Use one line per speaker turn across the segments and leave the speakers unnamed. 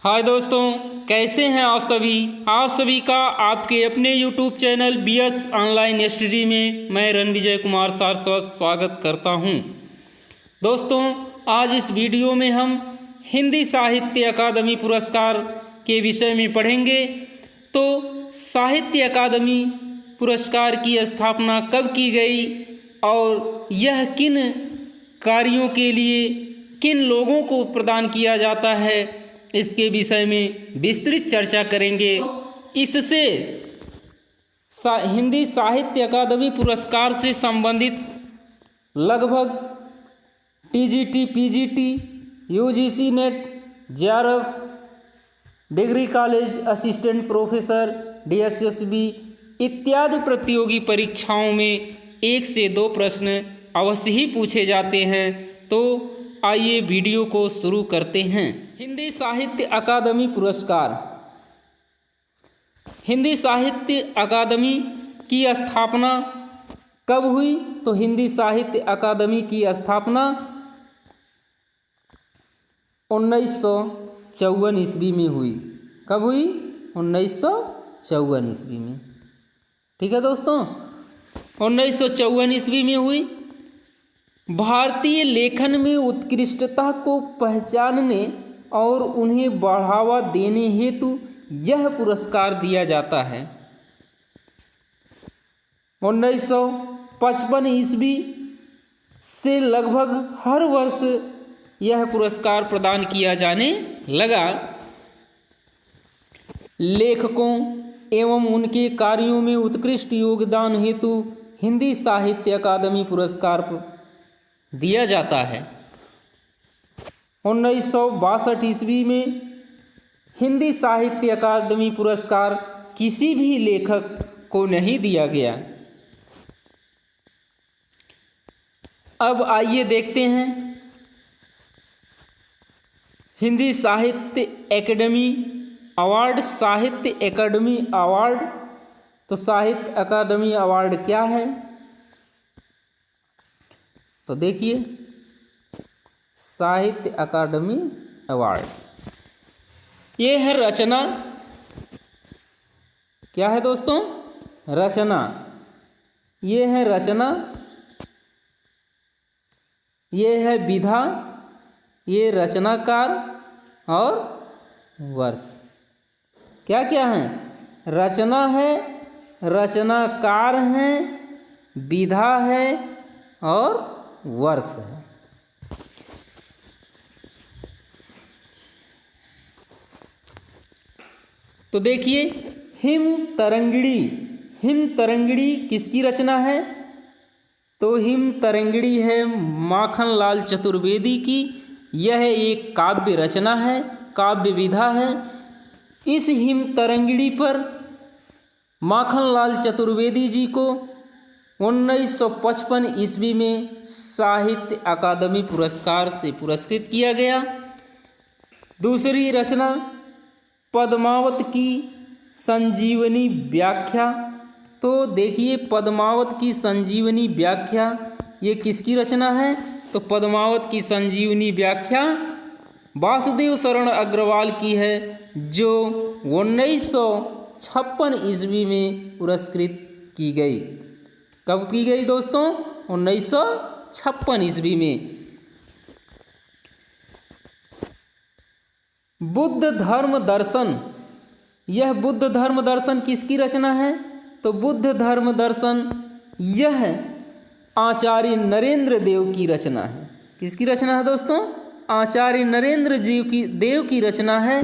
हाय दोस्तों, कैसे हैं आप सभी का आपके अपने YouTube channel BS online study में मैं रणविजय कुमार सारस्वत स्वागत करता हूं। दोस्तों, आज इस वीडियो में हम हिंदी साहित्य अकादमी पुरस्कार के विषय में पढ़ेंगे। तो साहित्य अकादमी पुरस्कार की स्थापना कब की गई और यह किन कार्यों के लिए किन लोगों को प्रदान किया जाता है, इसके विषय में विस्तृत चर्चा करेंगे। इससे हिंदी साहित्य अकादमी पुरस्कार से संबंधित लगभग TGT, PGT, UGC net, JRF, degree college assistant professor, DSSB इत्यादि प्रतियोगी परीक्षाओं में 1 से 2 प्रश्न अवश्य ही पूछे जाते हैं। तो आइए वीडियो को शुरू करते हैं। हिंदी साहित्य अकादमी पुरस्कार। हिंदी साहित्य अकादमी की स्थापना कब हुई? तो हिंदी साहित्य अकादमी की स्थापना 1954 ईस्वी में हुई। कब हुई? 1954 ईस्वी में। ठीक है दोस्तों, 1954 ईस्वी में हुई। भारतीय लेखन में उत्कृष्टता को पहचानने और उन्हें बढ़ावा देने हेतु यह पुरस्कार दिया जाता है। 1955 ईस्वी से लगभग हर वर्ष यह पुरस्कार प्रदान किया जाने लगा। लेखकों एवं उनके कार्यों में उत्कृष्ट योगदान हेतु हिंदी साहित्य अकादमी पुरस्कार दिया जाता है। 1962 ईस्वी में हिंदी साहित्य अकादमी पुरस्कार किसी भी लेखक को नहीं दिया गया। अब आइए देखते हैं हिंदी साहित्य अकादमी अवार्ड। साहित्य अकादमी अवार्ड, तो साहित्य अकादमी अवार्ड क्या है? तो देखिए, साहित्य अकादमी अवार्ड ये है रचना। क्या है दोस्तों? रचना। ये है रचना, ये है विधा, ये रचनाकार और वर्ष। क्या क्या है? रचना है, रचनाकार हैं, विधा है और वर्ष है। तो देखिए, हिम तरंगिणी। हिम तरंगिणी किसकी रचना है? तो हिम तरंगिणी है माखनलाल चतुर्वेदी की। यह एक काव्य रचना है, काव्य विधा है। इस हिम तरंगिणी पर माखनलाल चतुर्वेदी जी को 1955 ईस्वी में साहित्य अकादमी पुरस्कार से पुरस्कृत किया गया। दूसरी रचना पद्मावत की संजीवनी व्याख्या। तो देखिए, पद्मावत की संजीवनी व्याख्या ये किसकी रचना है? तो पद्मावत की संजीवनी व्याख्या वासुदेव शरण अग्रवाल की है, जो 1956 ईस्वी में पुरस्कृत की गई। कब की गई दोस्तों? 1956 ईस्वी में। बुद्ध धर्म दर्शन। यह बुद्ध धर्म दर्शन किसकी रचना है? तो बुद्ध धर्म दर्शन यह आचार्य नरेंद्र देव की रचना है। किसकी रचना है दोस्तों? आचार्य नरेंद्र देव की रचना है,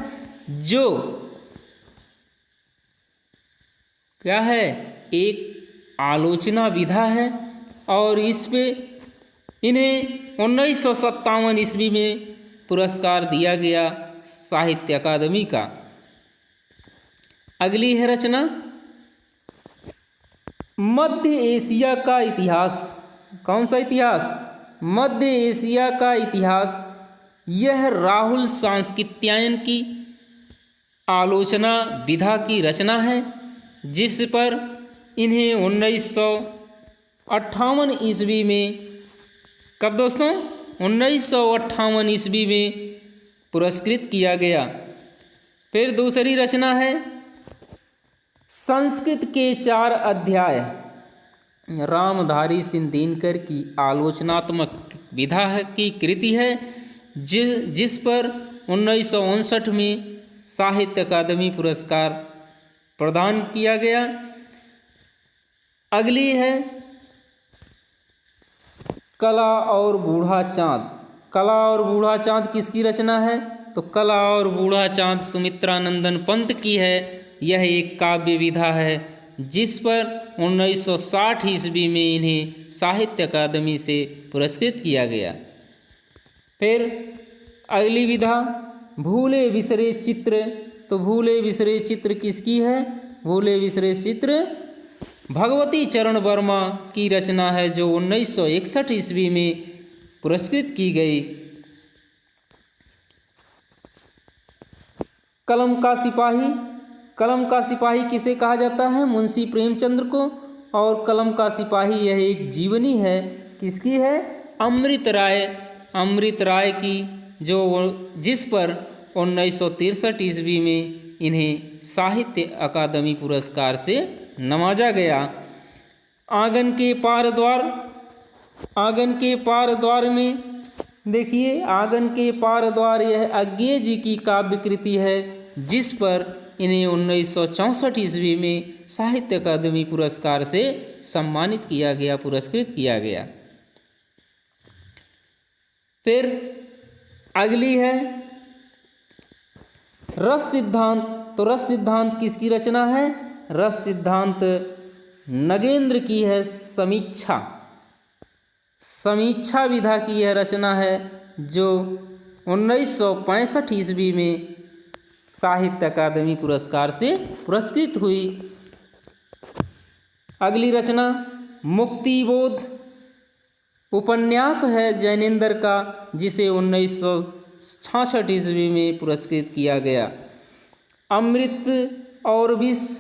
जो क्या है? एक आलोचना विधा है। और इस पे इन्हें 1957 ईस्वी में पुरस्कार दिया गया साहित्य अकादमी का। अगली है रचना मध्य एशिया का इतिहास। कौन सा इतिहास? मध्य एशिया का इतिहास। यह राहुल सांस्कृत्यायन की आलोचना विधा की रचना है, जिस पर इन्हें 1958 ईस्वी में, कब दोस्तों? 1958 ईस्वी में पुरस्कृत किया गया। फिर दूसरी रचना है संस्कृत के 4 अध्याय, रामधारी सिंह दिनकर की आलोचनात्मक विधा की कृति है, जिस पर 1959 में साहित्य अकादमी पुरस्कार प्रदान किया गया। अगली है कला और बूढ़ा चाँद। कला और बूढ़ा चाँद किसकी रचना है? तो कला और बूढ़ा चाँद सुमित्रानंदन पंत की है। यह एक काव्य विधा है जिस पर 1960 ईस्वी में इन्हें साहित्य अकादमी से पुरस्कृत किया गया। फिर अगली विधा भूले बिसरे चित्र। तो भूले बिसरे चित्र किसकी है? भूले बिसरे चित्र भगवती चरण वर्मा की रचना है, जो 1961 ईस्वी में पुरस्कृत की गई। कलम का सिपाही। कलम का सिपाही किसे कहा जाता है? मुंशी प्रेमचंद्र को। और कलम का सिपाही यह एक जीवनी है, किसकी है? अमृत राय। अमृत राय की, जिस पर 1963 ईस्वी में इन्हें साहित्य अकादमी पुरस्कार से नवाजा गया। आंगन के पार द्वार। आंगन के पार द्वार में देखिए, आंगन के पार द्वार यह अज्ञेय जी की काव्य कृति है, जिस पर इन्हें 1964 ईस्वी में साहित्य अकादमी पुरस्कार से सम्मानित किया गया, पुरस्कृत किया गया। फिर अगली है रस सिद्धांत। तो रस सिद्धांत किसकी रचना है? रस सिद्धांत नगेंद्र की है। समीक्षा विधा की यह रचना है, जो 1965 ईस्वी में साहित्य अकादमी पुरस्कार से पुरस्कृत हुई। अगली रचना मुक्तिबोध उपन्यास है जैनेंद्र का, जिसे 1966 ईस्वी में पुरस्कृत किया गया। अमृत और विष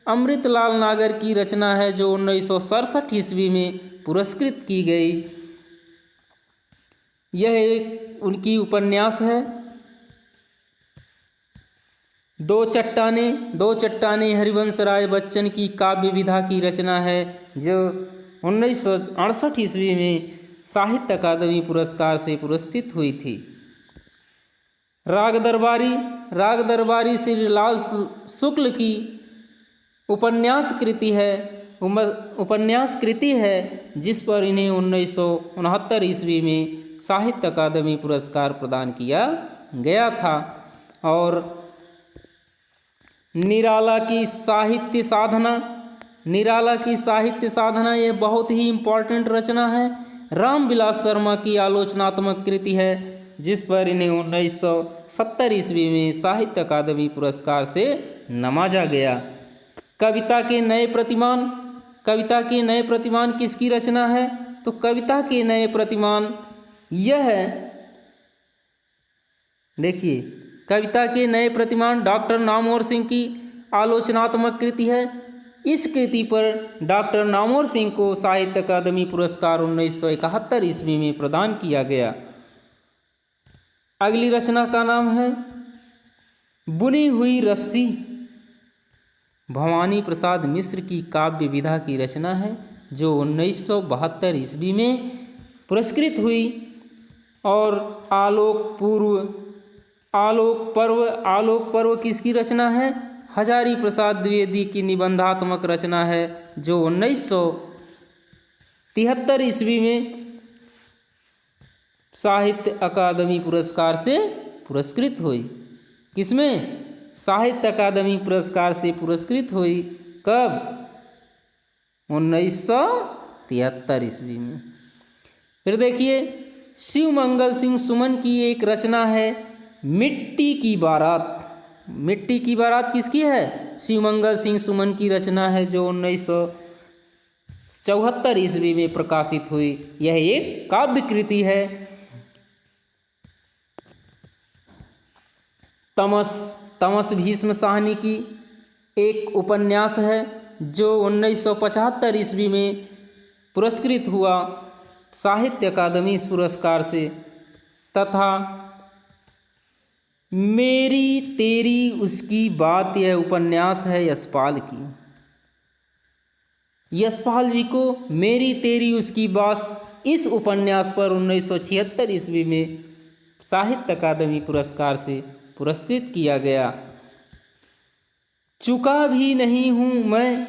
अमृतलाल नागर की रचना है, जो 1967 ईस्वी में पुरस्कृत की गई। यह एक उनकी उपन्यास है। दो चट्टाने हरिवंश राय बच्चन की काव्य विधा की रचना है, जो 1968 ईस्वी में साहित्य अकादमी पुरस्कार से पुरस्कृत हुई थी। राग दरबारी श्री लाल शुक्ल की उपन्यास कृति है, जिस पर इन्हें 1969 ईस्वी में साहित्य अकादमी पुरस्कार प्रदान किया गया था। और निराला की साहित्य साधना यह बहुत ही इम्पोर्टेंट रचना है। रामविलास शर्मा की आलोचनात्मक कृति है, जिस पर इन्हें 1970 ईस्वी में साहित्य अकादमी पुरस्कार से नवाजा गया। कविता के नए प्रतिमान किसकी रचना है? तो कविता के नए प्रतिमान यह है, देखिए, कविता के नए प्रतिमान डॉक्टर नामवर सिंह की आलोचनात्मक कृति है। इस कृति पर डॉक्टर नामवर सिंह को साहित्य अकादमी पुरस्कार 1971 ईस्वी में प्रदान किया गया। अगली रचना का नाम है बुनी हुई रस्सी। भवानी प्रसाद मिश्र की काव्य विधा की रचना है, जो 1972 ईस्वी में पुरस्कृत हुई। और आलोक पर्व किसकी रचना है? हजारी प्रसाद द्विवेदी की निबंधात्मक रचना है, जो 1973 ईस्वी में साहित्य अकादमी पुरस्कार से पुरस्कृत हुई। किसमें? साहित्य अकादमी पुरस्कार से पुरस्कृत हुई। कब? 1973 ईस्वी में। फिर देखिए, शिवमंगल सिंह सुमन की एक रचना है मिट्टी की बारात। मिट्टी की बारात किसकी है? शिवमंगल सिंह सुमन की रचना है, जो 1974 ईस्वी में प्रकाशित हुई। यह एक काव्य कृति है। तमस भीष्म साहनी की एक उपन्यास है, जो 1975 ईस्वी में पुरस्कृत हुआ साहित्य अकादमी पुरस्कार से। तथा मेरी तेरी उसकी बात, यह उपन्यास है यशपाल की। यशपाल जी को मेरी तेरी उसकी बात इस उपन्यास पर 1976 ईस्वी में साहित्य अकादमी पुरस्कार से पुरस्कृत किया गया। चुका भी नहीं हूँ मैं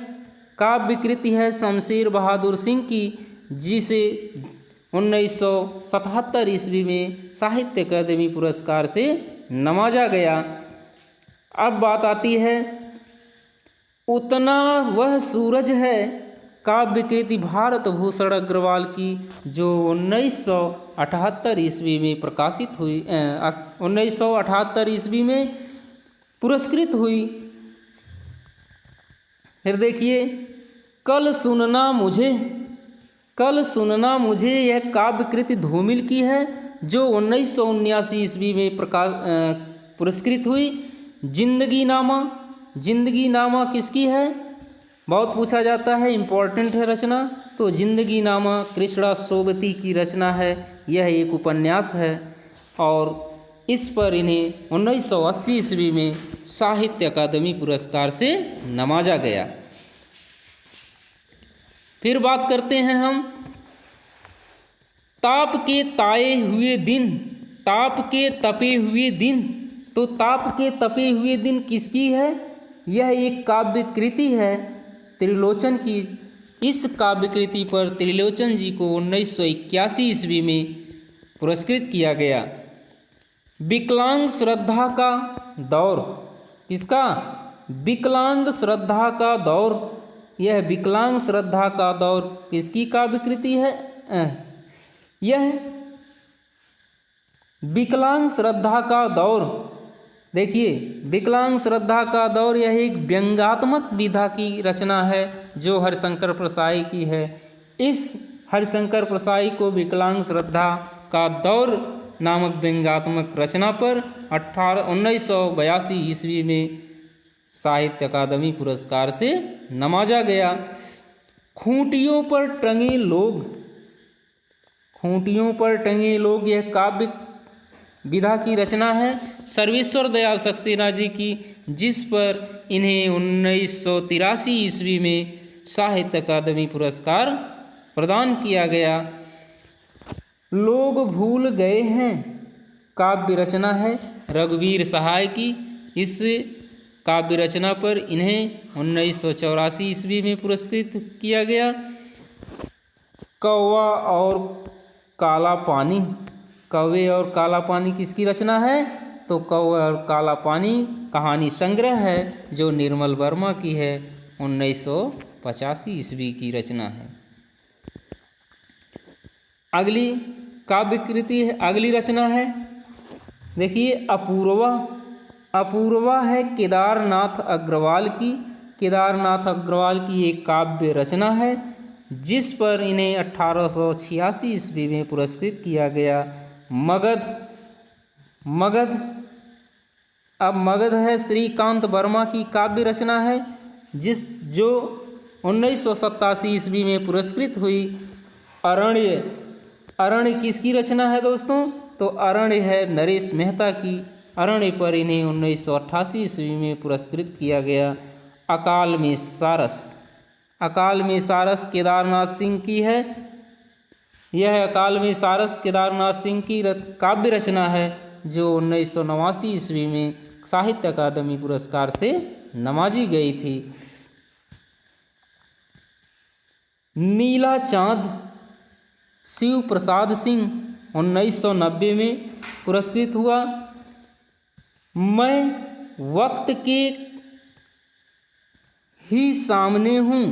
काव्य कृति है शमशेर बहादुर सिंह की, जिसे 1977 ईस्वी में साहित्य अकादमी पुरस्कार से नवाजा गया। अब बात आती है उतना वह सूरज है, काव्य कृति भारत भूषण अग्रवाल की, जो 1978 ईस्वी में प्रकाशित हुई, 1978 ईस्वी में पुरस्कृत हुई। फिर देखिए कल सुनना मुझे, यह काव्य कृति धूमिल की है, जो 1979 ईस्वी में पुरस्कृत हुई। जिंदगी नामा किसकी है, बहुत पूछा जाता है, इम्पोर्टेंट है रचना। तो जिंदगी नामा कृष्णा सोबती की रचना है, यह एक उपन्यास है और इस पर इन्हें 1980 ईस्वी में साहित्य अकादमी पुरस्कार से नवाजा गया। फिर बात करते हैं हम ताप के तपे हुए दिन। तो ताप के तपे हुए दिन किसकी है, यह एक काव्य कृति है त्रिलोचन की। इस काव्य कृति पर त्रिलोचन जी को 1981 ईस्वी में पुरस्कृत किया गया। विकलांग श्रद्धा का दौर, किसका, विकलांग श्रद्धा का दौर, यह विकलांग श्रद्धा का दौर किसकी काव्य कृति है, यह विकलांग श्रद्धा का दौर। देखिए विकलांग श्रद्धा का दौर, यह एक व्यंग्यात्मक विधा की रचना है जो हरिशंकर प्रसाई की है। इस हरिशंकर प्रसाई को विकलांग श्रद्धा का दौर नामक व्यंग्यात्मक रचना पर 1982 ईस्वी में साहित्य अकादमी पुरस्कार से नवाजा गया। खूंटियों पर टंगे लोग, यह काव्य विधा की रचना है सर्वेश्वर दयाल सक्सेना जी की, जिस पर इन्हें 1983 ईस्वी में साहित्य अकादमी पुरस्कार प्रदान किया गया। लोग भूल गए हैं काव्य रचना है रघुवीर सहाय की। इस काव्य रचना पर इन्हें 1984 ईस्वी में पुरस्कृत किया गया। कौवा और काला पानी किसकी रचना है, तो कौवा और काला पानी कहानी संग्रह है जो निर्मल वर्मा की है, 1985 ईस्वी की रचना है। अगली काव्य कृति है, अगली रचना है, देखिए अपूर्वा है केदारनाथ अग्रवाल की। केदारनाथ अग्रवाल की एक काव्य रचना है जिस पर इन्हें 1886 ईस्वी में पुरस्कृत किया गया। मगध है श्रीकांत वर्मा की काव्य रचना है जो 1987 ईस्वी में पुरस्कृत हुई। अरण्य किसकी रचना है दोस्तों, तो अरण्य है नरेश मेहता की। अरण्य पर इन्हें 1988 ईस्वी में पुरस्कृत किया गया। अकाल में सारस केदारनाथ सिंह की है। यह अकाल में सारस केदारनाथ सिंह की काव्य रचना है जो 1989 ईस्वी में साहित्य अकादमी पुरस्कार से नवाजी गई थी। नीला चांद शिव प्रसाद सिंह 1990 में पुरस्कृत हुआ। मैं वक्त के ही सामने हूँ,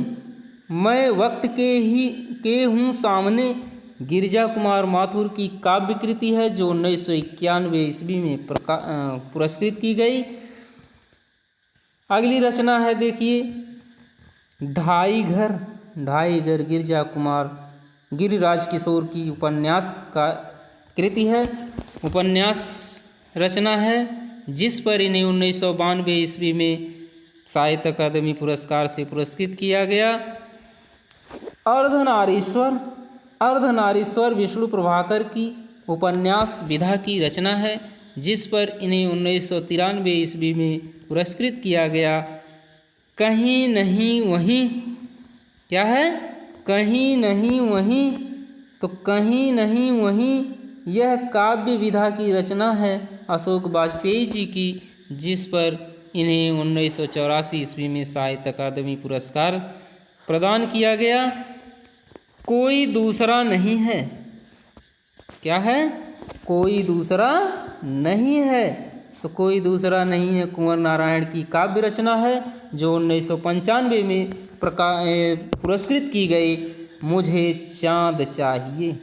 मैं वक्त के हूँ सामने, गिरिजा कुमार माथुर की काव्य कृति है जो 1991 ईस्वी में पुरस्कृत की गई। अगली रचना है देखिए ढाई घर गिरिराज किशोर की उपन्यास का कृति है, उपन्यास रचना है जिस पर इन्हें 1992 ईस्वी में साहित्य अकादमी पुरस्कार से पुरस्कृत किया गया। अर्धनारीश्वर विष्णु प्रभाकर की उपन्यास विधा की रचना है जिस पर इन्हें 1993 ईस्वी में पुरस्कृत किया गया। कहीं नहीं वहीं, क्या है, कहीं नहीं वहीं, तो कहीं नहीं वहीं यह काव्य विधा की रचना है अशोक वाजपेयी जी की, जिस पर इन्हें 1984 ईस्वी में साहित्य अकादमी पुरस्कार प्रदान किया गया। कोई दूसरा नहीं है, क्या है, कोई दूसरा नहीं है, तो कोई दूसरा नहीं है कुंवर नारायण की काव्य रचना है जो 1995 में पुरस्कृत की गई। मुझे चाँद चाहिए,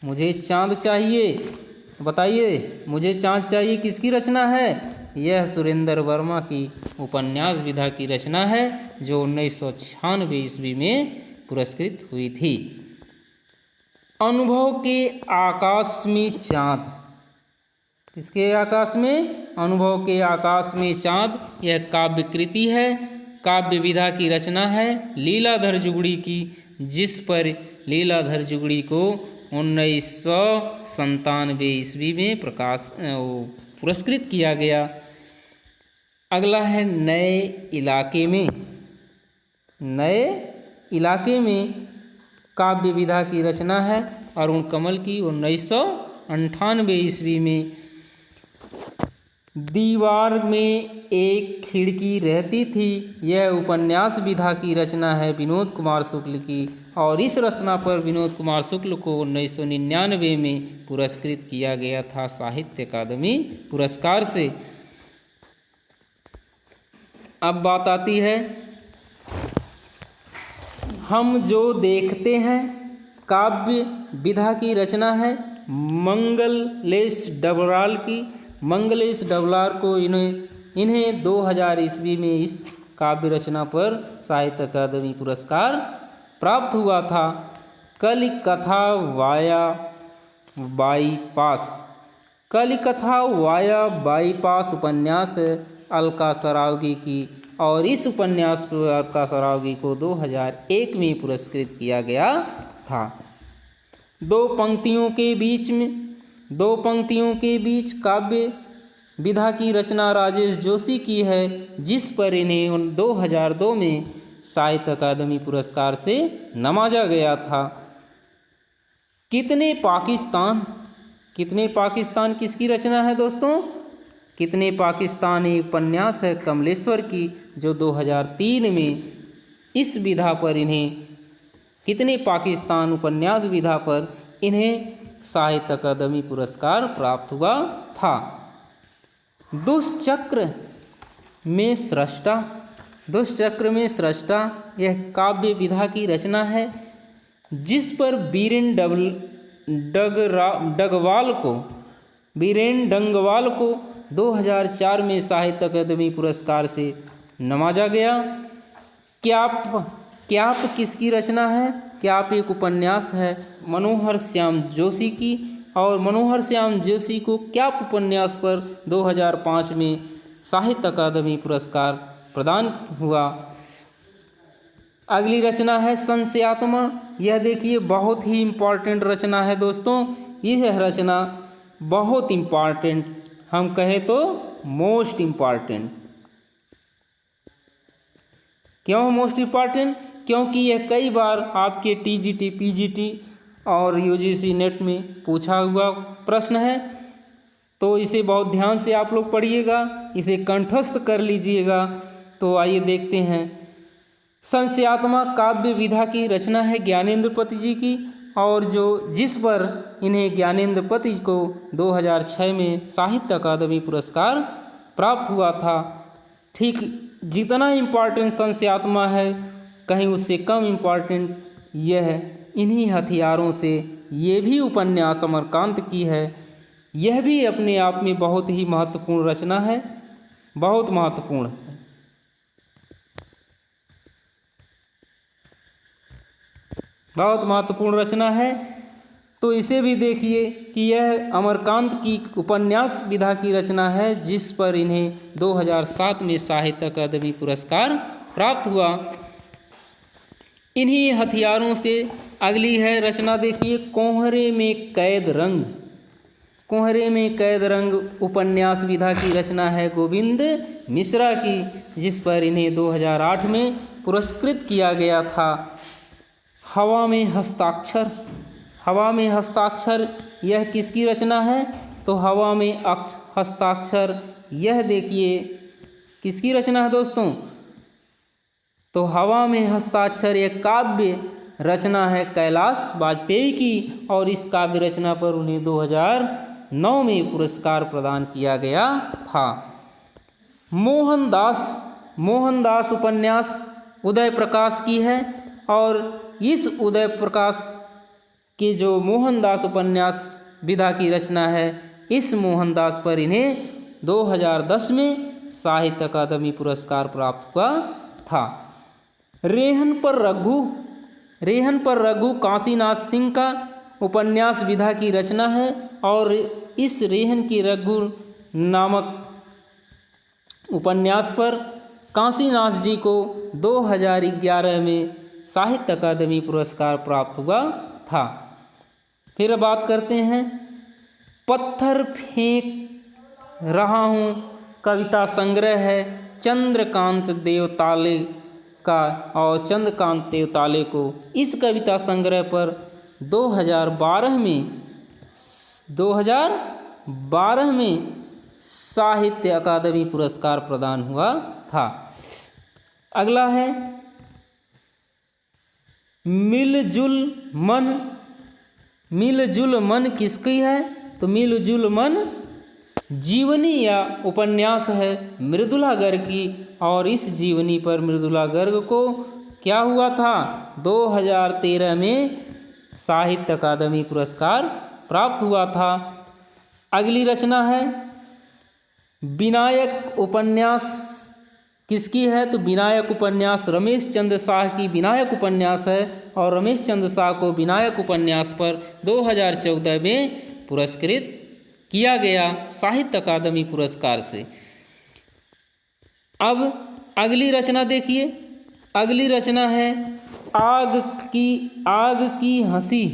मुझे चाँद चाहिए, बताइए मुझे चाँद चाहिए किसकी रचना है? यह सुरेंद्र वर्मा की उपन्यास विधा की रचना है जो 1996 ईस्वी में पुरस्कृत हुई थी। अनुभव के आकाश में चाँद, किसके आकाश में? अनुभव के आकाश में चाँद, यह काव्य कृति है, काव्य विधा की रचना है लीलाधर जुगड़ी की, जिस पर लीलाधर जुगड़ी को 1997 ईस्वी में पुरस्कृत किया गया। अगला है नए इलाके में। नए इलाके में काव्य विधा की रचना है अरुण कमल की, 1998 ईस्वी में। दीवार में एक खिड़की रहती थी, यह उपन्यास विधा की रचना है विनोद कुमार शुक्ल की, और इस रचना पर विनोद कुमार शुक्ल को 1999 में पुरस्कृत किया गया था साहित्य अकादमी पुरस्कार से। अब बात आती है हम जो देखते हैं, काव्य विधा की रचना है मंगलेश डबराल की। मंगलेश डबराल को इन्हें 2000 ईस्वी में इस काव्य रचना पर साहित्य अकादमी पुरस्कार प्राप्त हुआ था। कलिकथा वाया बाईपास, कलिकथा वाया बाईपास उपन्यास है अलका सरावगी की, और इस उपन्यास पर अलका सरावगी को 2001 में पुरस्कृत किया गया था। दो पंक्तियों के बीच काव्य विधा की रचना राजेश जोशी की है, जिस पर इन्हें 2002 में साहित्य अकादमी पुरस्कार से नवाजा गया था। कितने पाकिस्तान किसकी रचना है दोस्तों? कितने पाकिस्तान एक उपन्यास है कमलेश्वर की, जो 2003 में इस विधा पर इन्हें, कितने पाकिस्तान उपन्यास विधा पर इन्हें साहित्य अकादमी पुरस्कार प्राप्त हुआ था। दुष्चक्र में सृष्टा, यह काव्य विधा की रचना है जिस पर बीरेन डंगवाल को 2004 में साहित्य अकादमी पुरस्कार से नवाजा गया। क्याप किसकी रचना है? क्याप एक उपन्यास है मनोहर श्याम जोशी की, और मनोहर श्याम जोशी को क्याप उपन्यास पर 2005 में साहित्य अकादमी पुरस्कार प्रदान हुआ। अगली रचना है संशयात्मा। यह देखिए बहुत ही इम्पॉर्टेंट रचना है दोस्तों। यह रचना बहुत इम्पॉर्टेंट, हम कहें तो मोस्ट इम्पॉर्टेंट। क्यों मोस्ट इम्पॉर्टेंट? क्योंकि यह कई बार आपके टीजीटी, पीजीटी और यूजीसी नेट में पूछा हुआ प्रश्न है, तो इसे बहुत ध्यान से आप लोग पढ़िएगा, इसे कंठस्थ कर लीजिएगा। तो आइए देखते हैं। संशयात्मा काव्य विधा की रचना है ज्ञानेंद्र पति जी की, और जिस पर इन्हें ज्ञानेंद्र पति को 2006 में साहित्य अकादमी पुरस्कार प्राप्त हुआ था। ठीक जितना इम्पॉर्टेंट संशयात्मा है, कहीं उससे कम इम्पॉर्टेंट यह इन्हीं हथियारों से ये भी उपन्यास अमरकांत की है। यह भी अपने आप में बहुत ही महत्वपूर्ण रचना है, बहुत महत्वपूर्ण है। बहुत महत्वपूर्ण रचना है। तो इसे भी देखिए कि यह अमरकांत की उपन्यास विधा की रचना है, जिस पर इन्हें 2007 में साहित्य अकादमी पुरस्कार प्राप्त हुआ। इन्हीं हथियारों से अगली है रचना, देखिए कोहरे में कैद रंग। कोहरे में कैद रंग उपन्यास विधा की रचना है गोविंद मिश्रा की, जिस पर इन्हें 2008 में पुरस्कृत किया गया था। हवा में हस्ताक्षर, हवा में हस्ताक्षर यह किसकी रचना है? तो हवा में हस्ताक्षर यह देखिए किसकी रचना है दोस्तों? तो हवा में हस्ताक्षर एक काव्य रचना है कैलाश वाजपेयी की, और इस काव्य रचना पर उन्हें 2009 में पुरस्कार प्रदान किया गया था। मोहनदास, मोहनदास उपन्यास उदय प्रकाश की है, और इस उदय प्रकाश के जो मोहनदास उपन्यास विधा की रचना है, इस मोहनदास पर इन्हें 2010 में साहित्य अकादमी पुरस्कार प्राप्त हुआ था। रेहन पर रघु, रेहन पर रघु काशीनाथ सिंह का उपन्यास विधा की रचना है, और इस रेहन की रघु नामक उपन्यास पर काशीनाथ जी को 2011 में साहित्य अकादमी पुरस्कार प्राप्त हुआ था। फिर बात करते हैं पत्थर फेंक रहा हूँ कविता संग्रह है चंद्रकांत देवताले का, और चंद्रकांत देवताले को इस कविता संग्रह पर 2012 में साहित्य अकादमी पुरस्कार प्रदान हुआ था। अगला है मिलजुल मन, मिलजुल मन किसकी है? तो मिलजुल मन जीवनी या उपन्यास है मृदुला गर्ग की, और इस जीवनी पर मृदुला गर्ग को क्या हुआ था? 2013 में साहित्य अकादमी पुरस्कार प्राप्त हुआ था। अगली रचना है विनायक उपन्यास किसकी है? तो विनायक उपन्यास रमेश चंद्र शाह की विनायक उपन्यास है, और रमेश चंद्र शाह को विनायक उपन्यास पर 2014 में पुरस्कृत किया गया साहित्य अकादमी पुरस्कार से। अब अगली रचना देखिए, अगली रचना है आग की हंसी।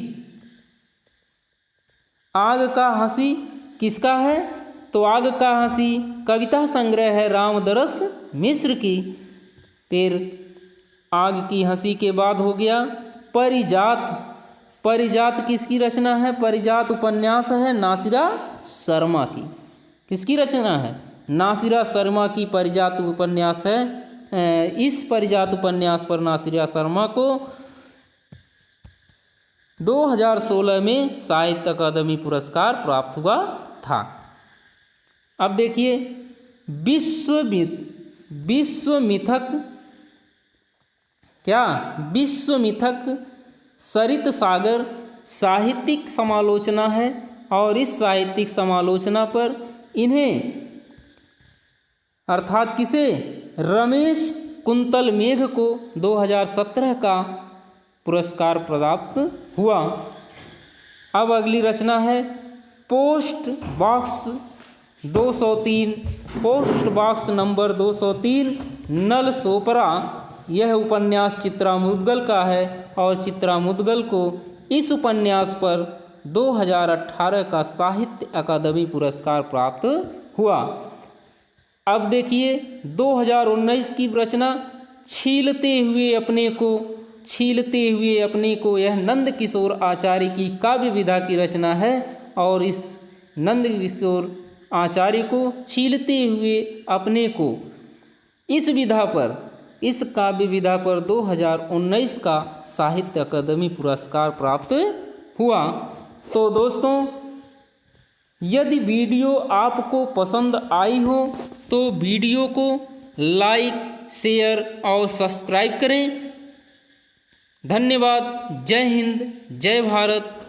आग का हंसी किसका है? तो आग का हंसी कविता संग्रह है रामदरस मिश्र की। फिर आग की हंसी के बाद हो गया परिजात। परिजात किसकी रचना है? परिजात उपन्यास है नासिरा शर्मा की। किसकी रचना है? नासिरा शर्मा की परिजात उपन्यास है। इस परिजात उपन्यास पर नासिरा शर्मा को 2016 में साहित्य अकादमी पुरस्कार प्राप्त हुआ था। अब देखिए विश्वमिथक क्या? विश्वमिथक सरित सागर साहित्यिक समालोचना है, और इस साहित्यिक समालोचना पर इन्हें अर्थात किसे? रमेश कुंतल मेघ को 2017 का पुरस्कार प्राप्त हुआ। अब अगली रचना है post box 203, post box number 203 नल सोपरा। यह उपन्यास चित्रा मुद्गल का है, और चित्रा मुद्गल को इस उपन्यास पर 2018 का साहित्य अकादमी पुरस्कार प्राप्त हुआ। अब देखिए 2019 की रचना छीलते हुए अपने को, छीलते हुए अपने को, यह नंद किशोर आचार्य की काव्य विधा की रचना है, और इस नंद किशोर आचार्य को छीलते हुए अपने को इस विधा पर, इस काव्य विधा पर 2019 का साहित्य अकादमी पुरस्कार प्राप्त हुआ। तो दोस्तों यदि वीडियो आपको पसंद आई हो तो वीडियो को लाइक, शेयर और सब्सक्राइब करें। धन्यवाद। जय हिंद, जय भारत।